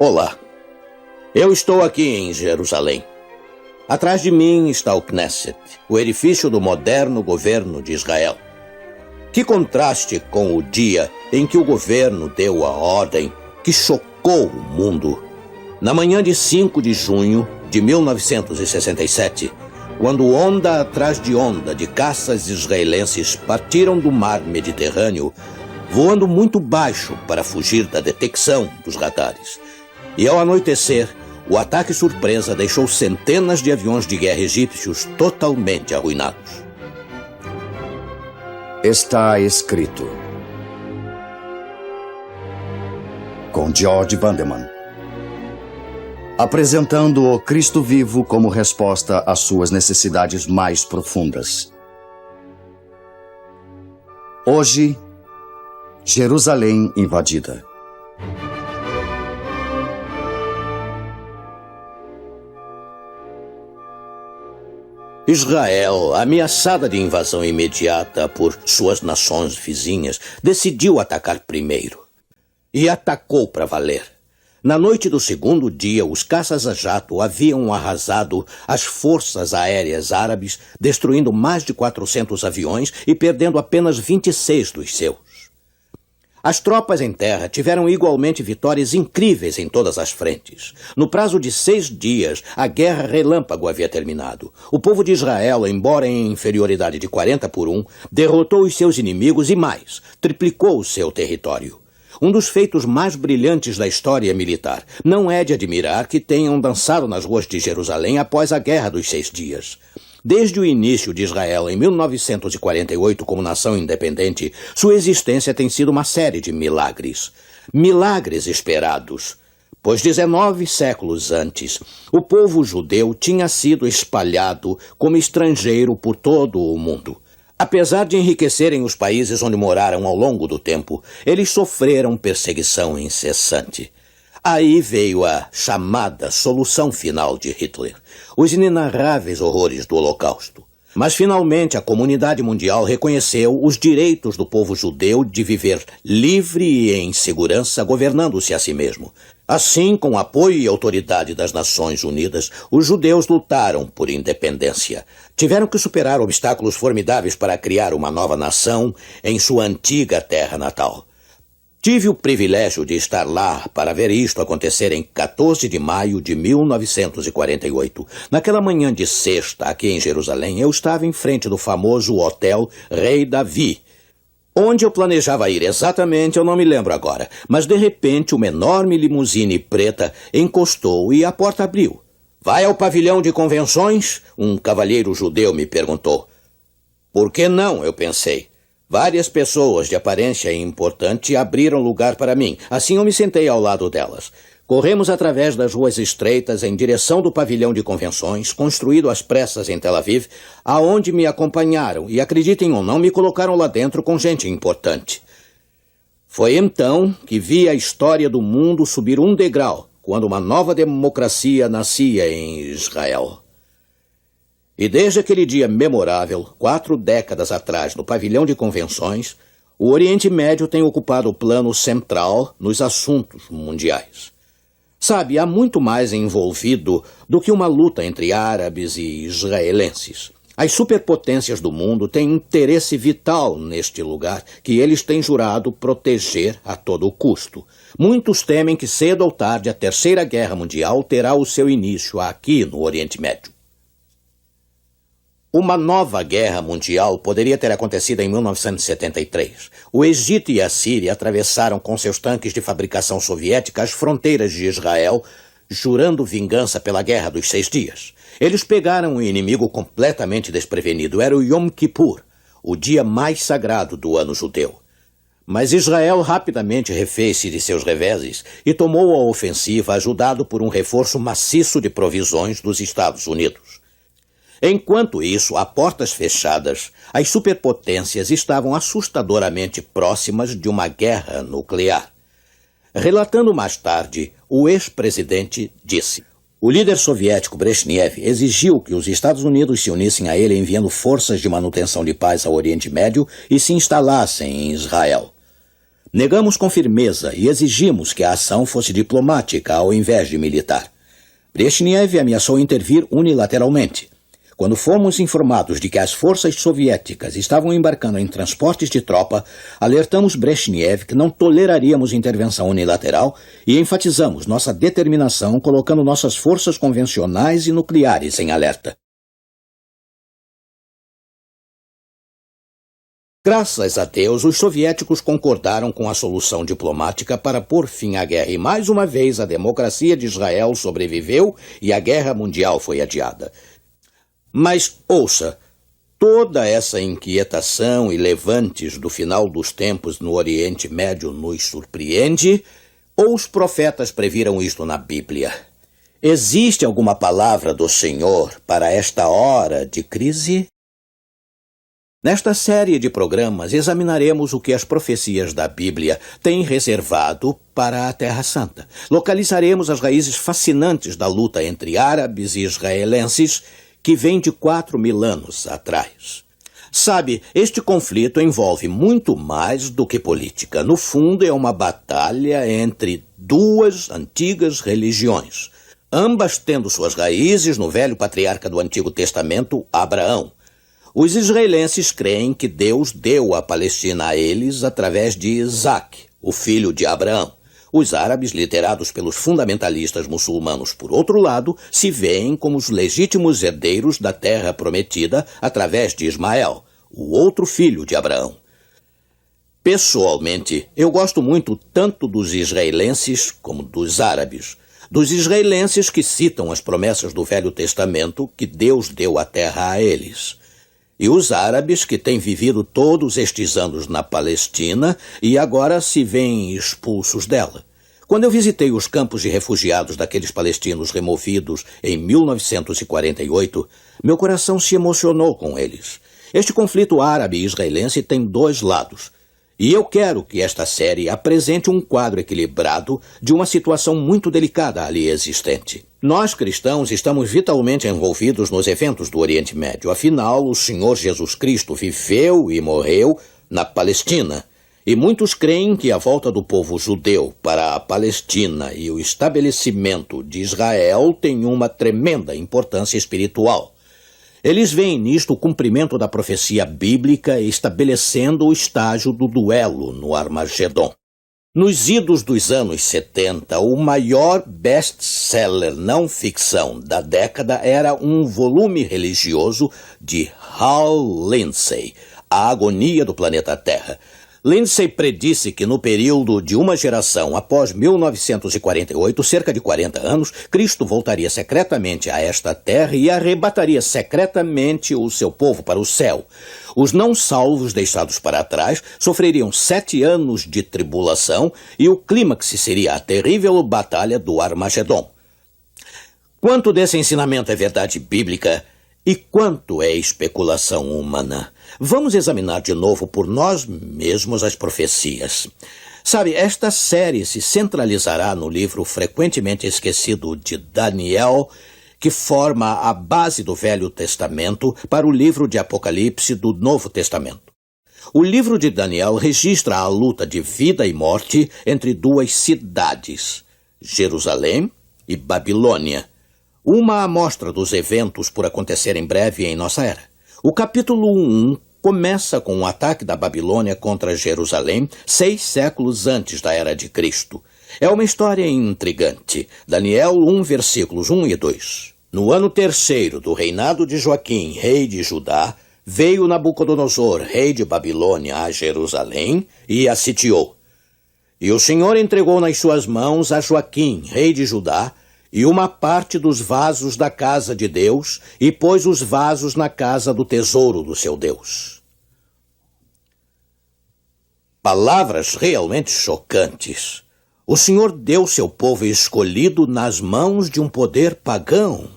Olá, eu estou aqui em Jerusalém. Atrás de mim está o Knesset, o edifício do moderno governo de Israel. Que contraste com o dia em que o governo deu a ordem que chocou o mundo. Na manhã de 5 de junho de 1967, quando onda atrás de onda de caças israelenses partiram do mar Mediterrâneo, voando muito baixo para fugir da detecção dos radares. E ao anoitecer, o ataque surpresa deixou centenas de aviões de guerra egípcios totalmente arruinados. Está escrito. Com George Vandeman. Apresentando o Cristo vivo como resposta às suas necessidades mais profundas. Hoje, Jerusalém invadida. Israel, ameaçada de invasão imediata por suas nações vizinhas, decidiu atacar primeiro. E atacou para valer. Na noite do segundo dia, os caças a jato haviam arrasado as forças aéreas árabes, destruindo mais de 400 aviões e perdendo apenas 26 dos seus. As tropas em terra tiveram igualmente vitórias incríveis em todas as frentes. No prazo de 6 dias, a guerra relâmpago havia terminado. O povo de Israel, embora em inferioridade de 40-1, derrotou os seus inimigos e mais, triplicou o seu território. Um dos feitos mais brilhantes da história militar. Não é de admirar que tenham dançado nas ruas de Jerusalém após a Guerra dos 6 Dias. Desde o início de Israel, em 1948, como nação independente, sua existência tem sido uma série de milagres. Milagres esperados. Pois 19 séculos antes, o povo judeu tinha sido espalhado como estrangeiro por todo o mundo. Apesar de enriquecerem os países onde moraram ao longo do tempo, eles sofreram perseguição incessante. Aí veio a chamada solução final de Hitler, os inenarráveis horrores do Holocausto. Mas finalmente a comunidade mundial reconheceu os direitos do povo judeu de viver livre e em segurança, governando-se a si mesmo. Assim, com apoio e autoridade das Nações Unidas, os judeus lutaram por independência. Tiveram que superar obstáculos formidáveis para criar uma nova nação em sua antiga terra natal. Tive o privilégio de estar lá para ver isto acontecer em 14 de maio de 1948. Naquela manhã de sexta, aqui em Jerusalém, eu estava em frente do famoso Hotel Rei Davi. Onde eu planejava ir exatamente, eu não me lembro agora, mas de repente uma enorme limusine preta encostou e a porta abriu. "Vai ao pavilhão de convenções?" um cavalheiro judeu me perguntou. "Por que não?" eu pensei. Várias pessoas de aparência importante abriram lugar para mim. Assim eu me sentei ao lado delas. Corremos através das ruas estreitas em direção do pavilhão de convenções, construído às pressas em Tel Aviv, aonde me acompanharam e, acreditem ou não, me colocaram lá dentro com gente importante. Foi então que vi a história do mundo subir um degrau, quando uma nova democracia nascia em Israel. E desde aquele dia memorável, 4 décadas atrás, no pavilhão de convenções, o Oriente Médio tem ocupado o plano central nos assuntos mundiais. Sabe, há muito mais envolvido do que uma luta entre árabes e israelenses. As superpotências do mundo têm interesse vital neste lugar que eles têm jurado proteger a todo custo. Muitos temem que cedo ou tarde a Terceira Guerra Mundial terá o seu início aqui no Oriente Médio. Uma nova guerra mundial poderia ter acontecido em 1973. O Egito e a Síria atravessaram com seus tanques de fabricação soviética as fronteiras de Israel, jurando vingança pela Guerra dos 6 Dias. Eles pegaram um inimigo completamente desprevenido. Era o Yom Kippur, o dia mais sagrado do ano judeu. Mas Israel rapidamente refez-se de seus reveses e tomou a ofensiva, ajudado por um reforço maciço de provisões dos Estados Unidos. Enquanto isso, a portas fechadas, as superpotências estavam assustadoramente próximas de uma guerra nuclear. Relatando mais tarde, o ex-presidente disse: o líder soviético Brezhnev exigiu que os Estados Unidos se unissem a ele enviando forças de manutenção de paz ao Oriente Médio e se instalassem em Israel. Negamos com firmeza e exigimos que a ação fosse diplomática ao invés de militar. Brezhnev ameaçou intervir unilateralmente. Quando fomos informados de que as forças soviéticas estavam embarcando em transportes de tropa, alertamos Brezhnev que não toleraríamos intervenção unilateral e enfatizamos nossa determinação colocando nossas forças convencionais e nucleares em alerta. Graças a Deus, os soviéticos concordaram com a solução diplomática para pôr fim à guerra e, mais uma vez, a democracia de Israel sobreviveu e a guerra mundial foi adiada. Mas, ouça, toda essa inquietação e levantes do final dos tempos no Oriente Médio nos surpreende, ou os profetas previram isto na Bíblia? Existe alguma palavra do Senhor para esta hora de crise? Nesta série de programas, examinaremos o que as profecias da Bíblia têm reservado para a Terra Santa. Localizaremos as raízes fascinantes da luta entre árabes e israelenses, que vem de 4.000 anos atrás. Sabe, este conflito envolve muito mais do que política. No fundo, é uma batalha entre duas antigas religiões, ambas tendo suas raízes no velho patriarca do Antigo Testamento, Abraão. Os israelenses creem que Deus deu a Palestina a eles através de Isaac, o filho de Abraão. Os árabes, liderados pelos fundamentalistas muçulmanos, por outro lado, se veem como os legítimos herdeiros da terra prometida através de Ismael, o outro filho de Abraão. Pessoalmente, eu gosto muito tanto dos israelenses como dos árabes. Dos israelenses que citam as promessas do Velho Testamento que Deus deu a terra a eles. E os árabes que têm vivido todos estes anos na Palestina e agora se veem expulsos dela. Quando eu visitei os campos de refugiados daqueles palestinos removidos em 1948, meu coração se emocionou com eles. Este conflito árabe-israelense tem dois lados. E eu quero que esta série apresente um quadro equilibrado de uma situação muito delicada ali existente. Nós, cristãos, estamos vitalmente envolvidos nos eventos do Oriente Médio. Afinal, o Senhor Jesus Cristo viveu e morreu na Palestina. E muitos creem que a volta do povo judeu para a Palestina e o estabelecimento de Israel tem uma tremenda importância espiritual. Eles veem nisto o cumprimento da profecia bíblica estabelecendo o estágio do duelo no Armagedon. Nos idos dos anos 70, o maior best-seller não ficção da década era um volume religioso de Hal Lindsey, A Agonia do Planeta Terra. Lindsey predisse que no período de uma geração após 1948, cerca de 40 anos, Cristo voltaria secretamente a esta terra e arrebataria secretamente o seu povo para o céu. Os não salvos deixados para trás sofreriam 7 anos de tribulação e o clímax seria a terrível batalha do Armagedon. Quanto desse ensinamento é verdade bíblica e quanto é especulação humana? Vamos examinar de novo por nós mesmos as profecias. Sabe, esta série se centralizará no livro frequentemente esquecido de Daniel, que forma a base do Velho Testamento para o livro de Apocalipse do Novo Testamento. O livro de Daniel registra a luta de vida e morte entre duas cidades, Jerusalém e Babilônia. Uma amostra dos eventos por acontecer em breve em nossa era. O capítulo 1 começa com o ataque da Babilônia contra Jerusalém 6 séculos antes da era de Cristo. É uma história intrigante. Daniel 1, versículos 1 e 2. No ano 3º do reinado de Joaquim, rei de Judá, veio Nabucodonosor, rei de Babilônia, a Jerusalém e a sitiou. E o Senhor entregou nas suas mãos a Joaquim, rei de Judá, e uma parte dos vasos da casa de Deus, e pôs os vasos na casa do tesouro do seu Deus. Palavras realmente chocantes. O Senhor deu seu povo escolhido nas mãos de um poder pagão.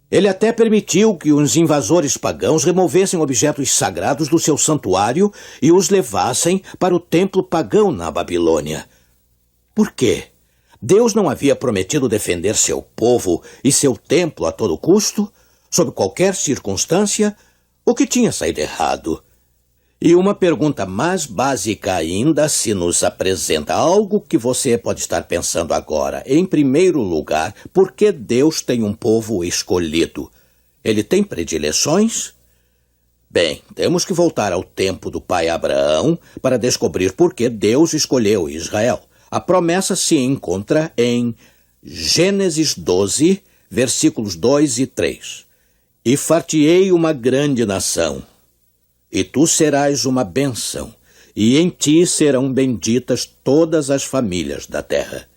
Ele até permitiu que os invasores pagãos removessem objetos sagrados do seu santuário e os levassem para o templo pagão na Babilônia. Por quê? Deus não havia prometido defender seu povo e seu templo a todo custo? Sob qualquer circunstância, o que tinha saído errado? E uma pergunta mais básica ainda se nos apresenta algo que você pode estar pensando agora. Em primeiro lugar, por que Deus tem um povo escolhido? Ele tem predileções? Bem, temos que voltar ao tempo do pai Abraão para descobrir por que Deus escolheu Israel. A promessa se encontra em Gênesis 12, versículos 2 e 3. E far-te-ei uma grande nação, e tu serás uma bênção, e em ti serão benditas todas as famílias da terra.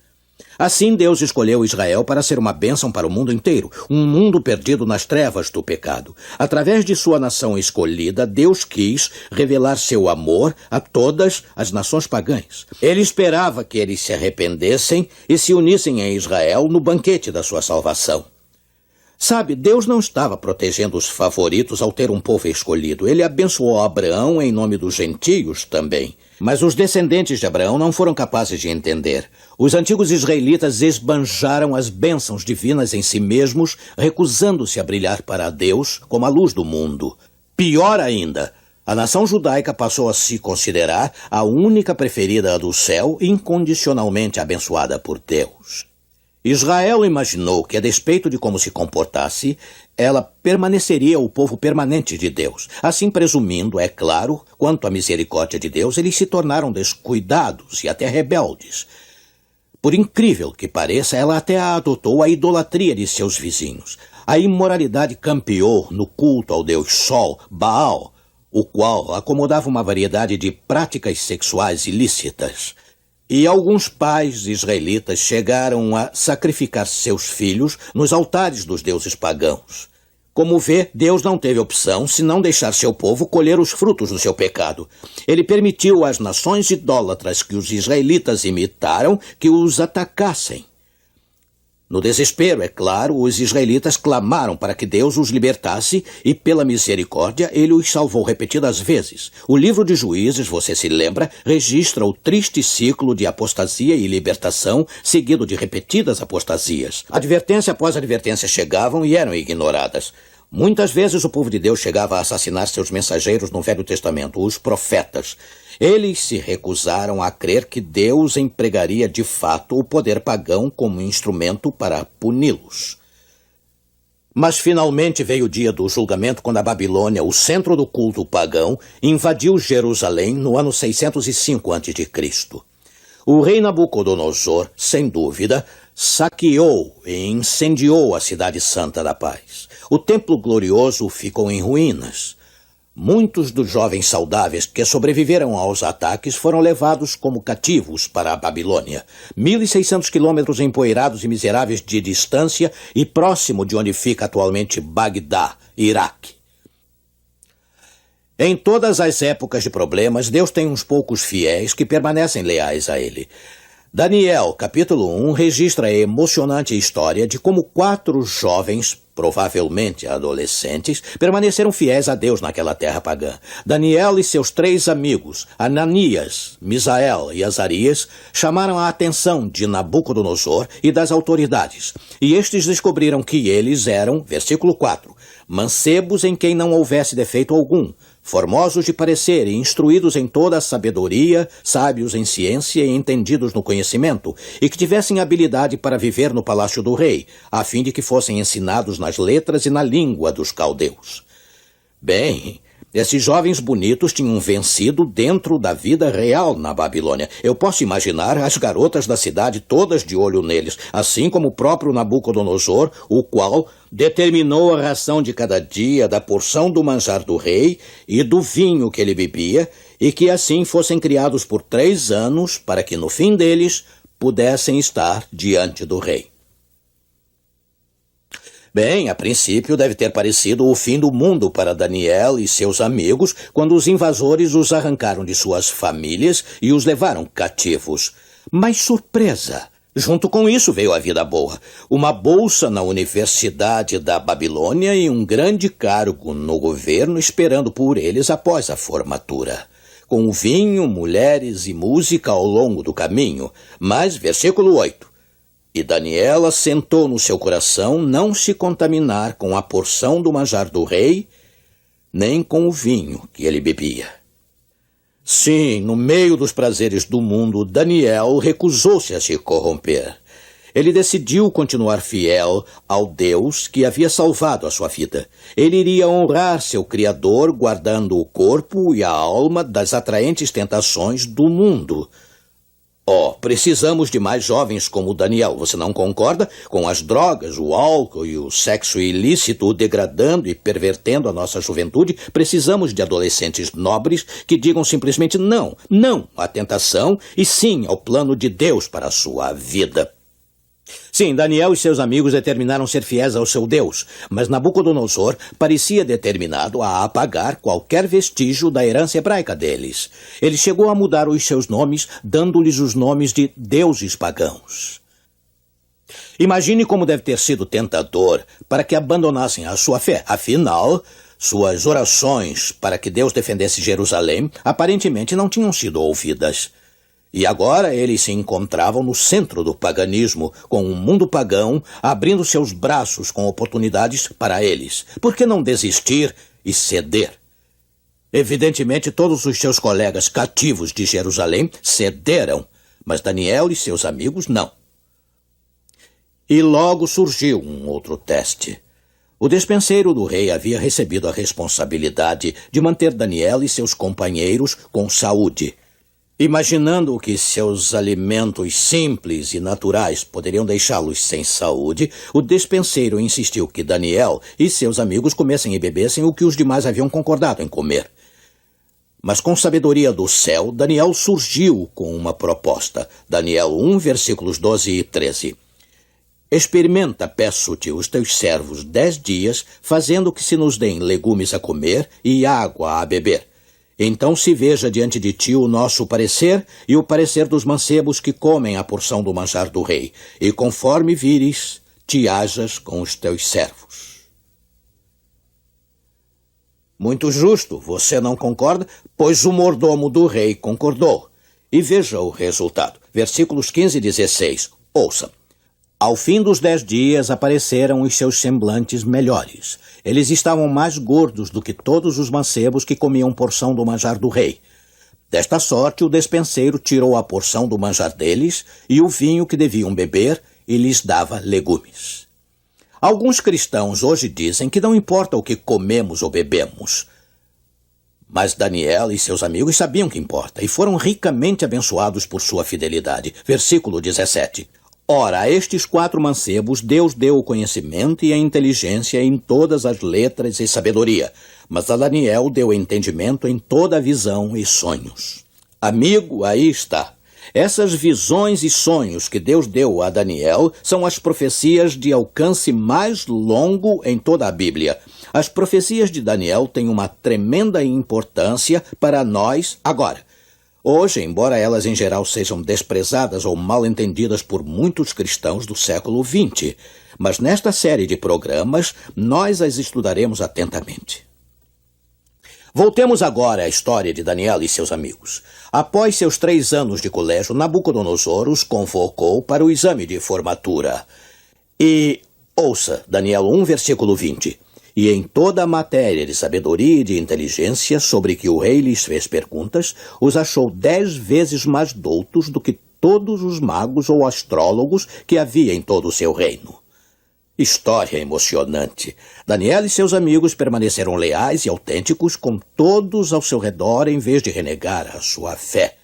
Assim Deus escolheu Israel para ser uma bênção para o mundo inteiro, um mundo perdido nas trevas do pecado. Através de sua nação escolhida, Deus quis revelar seu amor a todas as nações pagãs. Ele esperava que eles se arrependessem e se unissem a Israel no banquete da sua salvação. Sabe, Deus não estava protegendo os favoritos ao ter um povo escolhido. Ele abençoou Abraão em nome dos gentios também. Mas os descendentes de Abraão não foram capazes de entender. Os antigos israelitas esbanjaram as bênçãos divinas em si mesmos, recusando-se a brilhar para Deus como a luz do mundo. Pior ainda, a nação judaica passou a se considerar a única preferida do céu, incondicionalmente abençoada por Deus. Israel imaginou que, a despeito de como se comportasse, ela permaneceria o povo permanente de Deus. Assim, presumindo, é claro, quanto à misericórdia de Deus, eles se tornaram descuidados e até rebeldes. Por incrível que pareça, ela até adotou a idolatria de seus vizinhos. A imoralidade campeou no culto ao deus Sol, Baal, o qual acomodava uma variedade de práticas sexuais ilícitas. E alguns pais israelitas chegaram a sacrificar seus filhos nos altares dos deuses pagãos. Como vê, Deus não teve opção senão deixar seu povo colher os frutos do seu pecado. Ele permitiu às nações idólatras que os israelitas imitaram que os atacassem. No desespero, é claro, os israelitas clamaram para que Deus os libertasse e, pela misericórdia, ele os salvou repetidas vezes. O livro de Juízes, você se lembra, registra o triste ciclo de apostasia e libertação, seguido de repetidas apostasias. Advertência após advertência chegavam e eram ignoradas. Muitas vezes o povo de Deus chegava a assassinar seus mensageiros no Velho Testamento, os profetas. Eles se recusaram a crer que Deus empregaria de fato o poder pagão como instrumento para puni-los. Mas finalmente veio o dia do julgamento, quando a Babilônia, o centro do culto pagão, invadiu Jerusalém no ano 605 a.C. O rei Nabucodonosor, sem dúvida, saqueou e incendiou a cidade santa da paz. O templo glorioso ficou em ruínas. Muitos dos jovens saudáveis que sobreviveram aos ataques foram levados como cativos para a Babilônia. 1.600 quilômetros empoeirados e miseráveis de distância e próximo de onde fica atualmente Bagdá, Iraque. Em todas as épocas de problemas, Deus tem uns poucos fiéis que permanecem leais a Ele. Daniel, capítulo 1, registra a emocionante história de como 4 jovens, provavelmente adolescentes, permaneceram fiéis a Deus naquela terra pagã. Daniel e seus 3 amigos, Ananias, Misael e Azarias, chamaram a atenção de Nabucodonosor e das autoridades. E estes descobriram que eles eram, versículo 4, mancebos em quem não houvesse defeito algum, formosos de parecer e instruídos em toda a sabedoria, sábios em ciência e entendidos no conhecimento, e que tivessem habilidade para viver no palácio do rei, a fim de que fossem ensinados nas letras e na língua dos caldeus. Bem, esses jovens bonitos tinham vencido dentro da vida real na Babilônia. Eu posso imaginar as garotas da cidade todas de olho neles, assim como o próprio Nabucodonosor, o qual determinou a ração de cada dia, da porção do manjar do rei e do vinho que ele bebia, e que assim fossem criados por 3 anos, para que no fim deles pudessem estar diante do rei. Bem, a princípio deve ter parecido o fim do mundo para Daniel e seus amigos quando os invasores os arrancaram de suas famílias e os levaram cativos. Mas surpresa! Junto com isso veio a vida boa. Uma bolsa na Universidade da Babilônia e um grande cargo no governo esperando por eles após a formatura. Com vinho, mulheres e música ao longo do caminho. Mas, versículo 8. E Daniel assentou no seu coração não se contaminar com a porção do manjar do rei, nem com o vinho que ele bebia. Sim, no meio dos prazeres do mundo, Daniel recusou-se a se corromper. Ele decidiu continuar fiel ao Deus que havia salvado a sua vida. Ele iria honrar seu Criador, guardando o corpo e a alma das atraentes tentações do mundo. Precisamos de mais jovens como Daniel. Você não concorda? Com as drogas, o álcool e o sexo ilícito degradando e pervertendo a nossa juventude, precisamos de adolescentes nobres que digam simplesmente não à tentação e sim ao plano de Deus para a sua vida. Sim, Daniel e seus amigos determinaram ser fiéis ao seu Deus, mas Nabucodonosor parecia determinado a apagar qualquer vestígio da herança hebraica deles. Ele chegou a mudar os seus nomes, dando-lhes os nomes de deuses pagãos. Imagine como deve ter sido tentador para que abandonassem a sua fé. Afinal, suas orações para que Deus defendesse Jerusalém aparentemente não tinham sido ouvidas. E agora eles se encontravam no centro do paganismo, com um mundo pagão abrindo seus braços com oportunidades para eles. Por que não desistir e ceder? Evidentemente, todos os seus colegas cativos de Jerusalém cederam, mas Daniel e seus amigos não. E logo surgiu um outro teste. O despenseiro do rei havia recebido a responsabilidade de manter Daniel e seus companheiros com saúde. Imaginando que seus alimentos simples e naturais poderiam deixá-los sem saúde, o despenseiro insistiu que Daniel e seus amigos comessem e bebessem o que os demais haviam concordado em comer. Mas com sabedoria do céu, Daniel surgiu com uma proposta. Daniel 1, versículos 12 e 13. Experimenta, peço-te, os teus servos 10 dias, fazendo que se nos deem legumes a comer e água a beber. Então se veja diante de ti o nosso parecer e o parecer dos mancebos que comem a porção do manjar do rei. E conforme vires, te hajas com os teus servos. Muito justo, você não concorda? Pois o mordomo do rei concordou. E veja o resultado. Versículos 15 e 16. Ouça. Ao fim dos 10 dias apareceram os seus semblantes melhores. Eles estavam mais gordos do que todos os mancebos que comiam porção do manjar do rei. Desta sorte, o despenseiro tirou a porção do manjar deles e o vinho que deviam beber e lhes dava legumes. Alguns cristãos hoje dizem que não importa o que comemos ou bebemos. Mas Daniel e seus amigos sabiam que importa e foram ricamente abençoados por sua fidelidade. Versículo 17. Ora, a estes 4 mancebos Deus deu o conhecimento e a inteligência em todas as letras e sabedoria, mas a Daniel deu entendimento em toda a visão e sonhos. Amigo, aí está. Essas visões e sonhos que Deus deu a Daniel são as profecias de alcance mais longo em toda a Bíblia. As profecias de Daniel têm uma tremenda importância para nós agora. Hoje, embora elas em geral sejam desprezadas ou mal entendidas por muitos cristãos do século XX, mas nesta série de programas nós as estudaremos atentamente. Voltemos agora à história de Daniel e seus amigos. Após seus 3 anos de colégio, Nabucodonosor os convocou para o exame de formatura. E ouça Daniel 1, versículo 20. E em toda a matéria de sabedoria e de inteligência sobre que o rei lhes fez perguntas, os achou 10 vezes mais doutos do que todos os magos ou astrólogos que havia em todo o seu reino. História emocionante. Daniel e seus amigos permaneceram leais e autênticos com todos ao seu redor em vez de renegar a sua fé.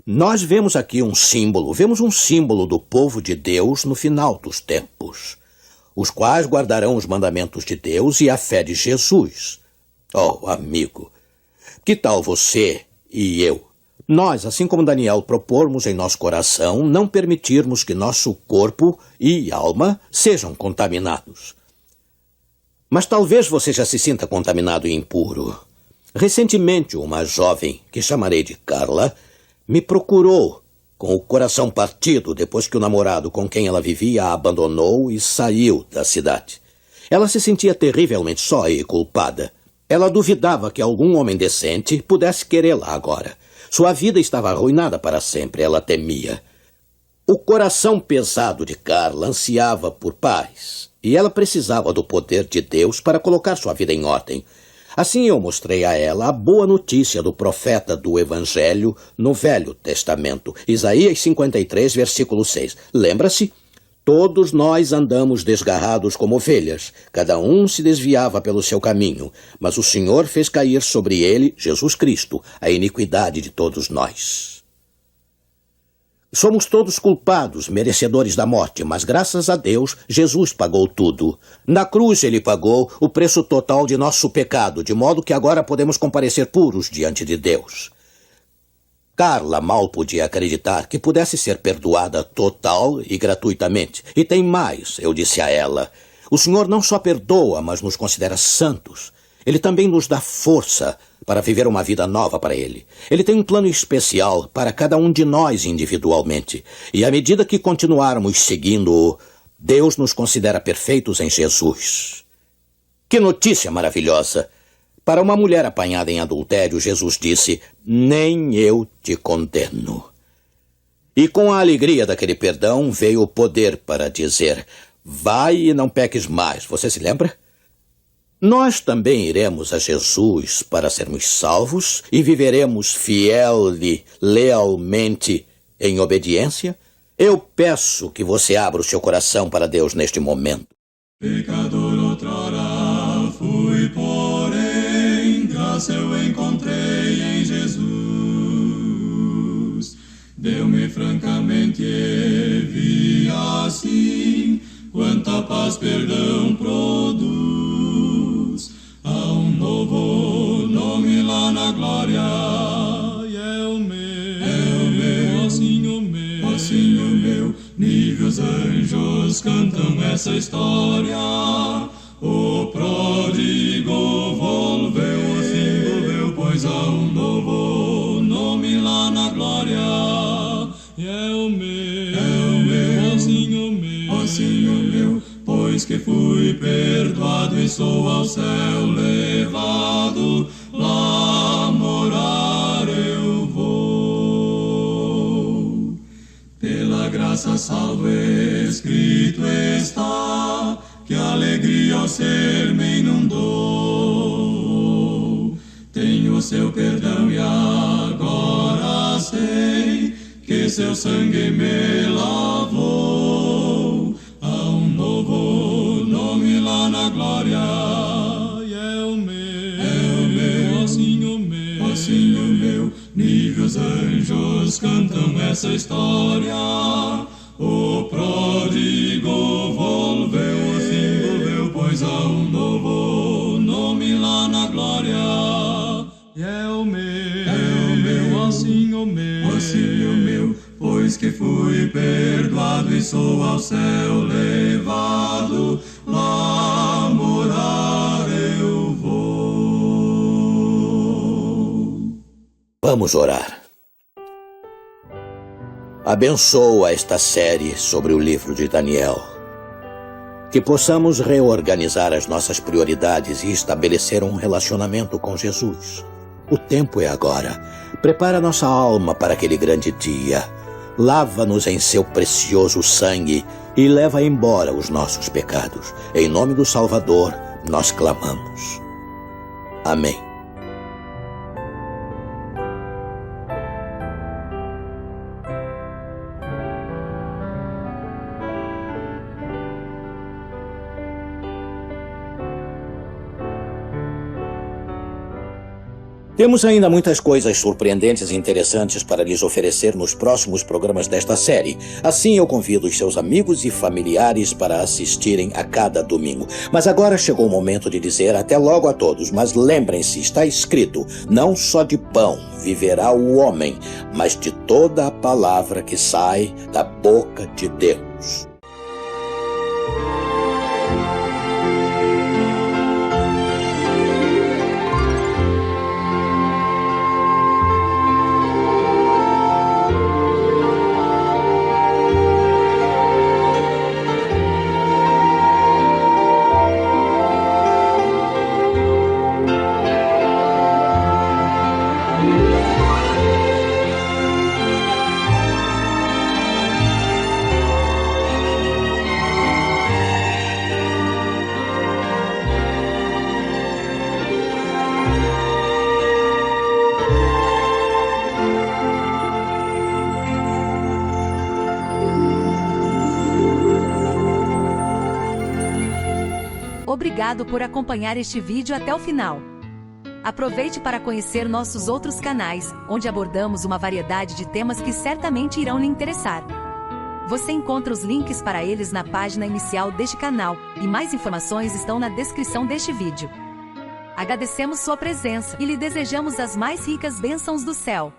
Nós vemos aqui um símbolo do povo de Deus no final dos tempos, os quais guardarão os mandamentos de Deus e a fé de Jesus. Oh, amigo, que tal você e eu? Nós, assim como Daniel, propormos em nosso coração não permitirmos que nosso corpo e alma sejam contaminados. Mas talvez você já se sinta contaminado e impuro. Recentemente, uma jovem, que chamarei de Carla, me procurou com o coração partido depois que o namorado com quem ela vivia a abandonou e saiu da cidade. Ela se sentia terrivelmente só e culpada. Ela duvidava que algum homem decente pudesse querê-la agora. Sua vida estava arruinada para sempre, ela temia. O coração pesado de Carla ansiava por paz, e ela precisava do poder de Deus para colocar sua vida em ordem. Assim eu mostrei a ela a boa notícia do profeta do Evangelho no Velho Testamento. Isaías 53, versículo 6. Lembra-se? Todos nós andamos desgarrados como ovelhas. Cada um se desviava pelo seu caminho. Mas o Senhor fez cair sobre ele, Jesus Cristo, a iniquidade de todos nós. Somos todos culpados, merecedores da morte, mas graças a Deus, Jesus pagou tudo. Na cruz ele pagou o preço total de nosso pecado, de modo que agora podemos comparecer puros diante de Deus. Carla mal podia acreditar que pudesse ser perdoada total e gratuitamente. E tem mais, eu disse a ela. O Senhor não só perdoa, mas nos considera santos. Ele também nos dá força para viver uma vida nova para Ele. Ele tem um plano especial para cada um de nós individualmente. E à medida que continuarmos seguindo-o, Deus nos considera perfeitos em Jesus. Que notícia maravilhosa! Para uma mulher apanhada em adultério, Jesus disse, nem eu te condeno. E com a alegria daquele perdão veio o poder para dizer, vai e não peques mais. Você se lembra? Nós também iremos a Jesus para sermos salvos e viveremos fiel e lealmente em obediência? Eu peço que você abra o seu coração para Deus neste momento. Pecador outrora fui, porém graça eu encontrei em Jesus. Deu-me francamente e vi assim quanta paz perdão produz. Há um novo nome lá na glória, e é o meu, assim o meu. Nível os anjos cantam essa história. O pródigo volveu, assim volveu, pois há um novo nome lá na glória, e é o meu, assim o meu. Pois que fui perdoado e sou ao céu levado, lá morar eu vou. Pela graça salvo escrito está, que alegria ao ser me inundou. Tenho seu perdão e agora sei que seu sangue me lavou. Há um novo nome lá na glória, e é o meu, assim o meu. Nível os anjos cantam essa história. O pródigo volveu, assim volveu, pois há um novo nome lá na glória, e é o meu, assim o meu. Pois que fui perdoado e sou ao céu levado, lá morar eu vou. Vamos orar. Abençoa esta série sobre o livro de Daniel. Que possamos reorganizar as nossas prioridades e estabelecer um relacionamento com Jesus. O tempo é agora. Prepara nossa alma para aquele grande dia. Lava-nos em seu precioso sangue e leva embora os nossos pecados. Em nome do Salvador, nós clamamos. Amém. Temos ainda muitas coisas surpreendentes e interessantes para lhes oferecer nos próximos programas desta série. Assim, eu convido os seus amigos e familiares para assistirem a cada domingo. Mas agora chegou o momento de dizer até logo a todos. Mas lembrem-se, está escrito, não só de pão viverá o homem, mas de toda a palavra que sai da boca de Deus. Obrigado por acompanhar este vídeo até o final. Aproveite para conhecer nossos outros canais, onde abordamos uma variedade de temas que certamente irão lhe interessar. Você encontra os links para eles na página inicial deste canal, e mais informações estão na descrição deste vídeo. Agradecemos sua presença e lhe desejamos as mais ricas bênçãos do céu.